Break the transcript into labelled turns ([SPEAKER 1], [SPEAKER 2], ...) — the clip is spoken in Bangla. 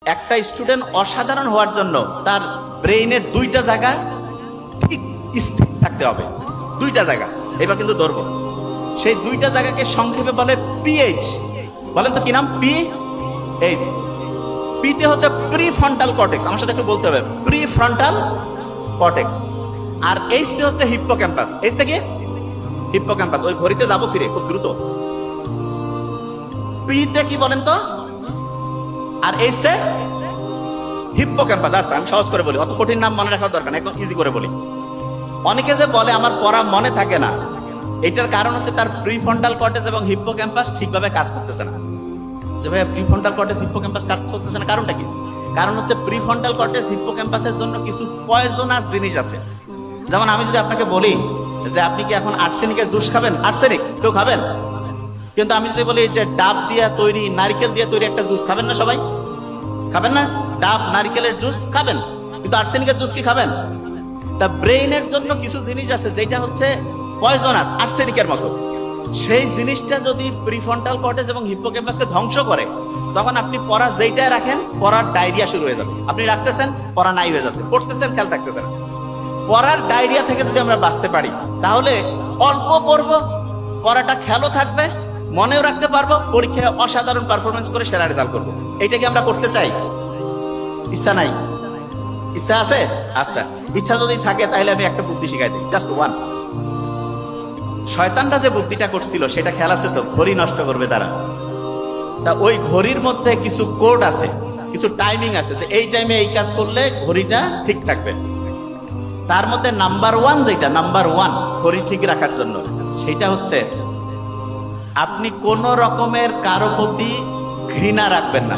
[SPEAKER 1] একটা স্টুডেন্ট অসাধারণ হওয়ার জন্য তার ব্রেইনের দুইটা জায়গা ঠিক স্থির থাকতে হবে। দুইটা জায়গা এবার কিন্তু ধরবো, সেই দুইটা জায়গাকে সংক্ষেপে বলে পিএইচ। বলেন তো কি নাম? পিএইচ। পিতে হচ্ছে প্রিফ্রন্টাল কর্টেক্স, আমার সাথে একটু বলতে হবে, প্রিফ্রন্টাল কর্টেক্স। আর এইচতে হচ্ছে হিপ্পোক্যাম্পাস। এইচ থেকে হিপ্পোক্যাম্পাস। ওই ঘড়িতে যাবো ফিরে খুব দ্রুত। পিতে কি বলেন তো? আর এইচতে হিপ্পোক্যাম্পাস। আচ্ছা আমি সহজ করে বলি, অত কঠিন নাম মনে রাখার দরকার না, একদম ইজি করে বলি। অনেকে যে বলে আমার পড়া মনে থাকে না, এটার কারণ হচ্ছে তার প্রিফ্রন্টাল কর্টেক্স এবং হিপ্পোক্যাম্পাস ঠিকভাবে কাজ করতেছে না। যে ভাই প্রিফ্রন্টাল কর্টেক্স হিপ্পোক্যাম্পাস কাজ করতেছে না, কারণটা কি? কারণ হচ্ছে প্রিফ্রন্টাল কর্টেক্স হিপ্পোক্যাম্পাসের জন্য কিছু পয়জনাস জিনিস আছে। যেমন আমি যদি আপনাকে বলি যে আপনি কি এখন আর্সেনিকের জুস খাবেন? আর্সেনিক কেউ খাবেন? কিন্তু আমি যদি বলি যে ডাব দিয়ে তৈরি, নারকেল দিয়ে তৈরি একটা জুস খাবেন না? সবাই খাবেন না? ডাব নারকেলের জুস খাবেন, কিন্তু আর্সেনিকের জুস কি খাবেন? তা ব্রেইনের জন্য কিছু জিনিস আছে যেটা হচ্ছে পয়জনাস, আর্সেনিকের মতো। সেই জিনিসটা যদি প্রিফ্রন্টাল কর্টেক্স এবং হিপ্পোক্যাম্পাসকে ধ্বংস করে, তখন আপনি পড়া যেইটাই রাখেন পড়ার ডায়রিয়া শুরু হয়ে যাবে। আপনি রাখতেছেন, পড়া নাই হয়ে যাচ্ছে, পড়তেছেন, খেয়াল থাকতেছেন। পড়ার ডায়রিয়া থেকে যদি আমরা বাঁচতে পারি, তাহলে অল্প পড়বো, পড়াটা খেয়ালও থাকবে, মনেও রাখতে পারবো, পরীক্ষায় অসাধারণ পারফরমেন্স করে সেরা রেজাল্ট করবো। এইটা কি আমরা করতে চাই? ইচ্ছা নাই? ইচ্ছা আছে? আচ্ছা, ইচ্ছা যদি থাকে তাহলে আমি একটা বুদ্ধি শিখাই দিই, জাস্ট ওয়ান। শয়তানরা যে বুদ্ধিটা করছিল সেটা খেয়াল আছে তো? ঘড়ি নষ্ট করবে তারা। তা ওই ঘড়ির মধ্যে কিছু কোড আছে, কিছু টাইমিং আছে, যে এই টাইমে এই কাজ করলে ঘড়িটা ঠিক থাকবে। তার মধ্যে নাম্বার ওয়ান, যেটা নাম্বার ওয়ান ঘড়ি ঠিক রাখার জন্য, সেটা হচ্ছে আপনি কোন রকমের কারো প্রতি ঘৃণা রাখবেন না।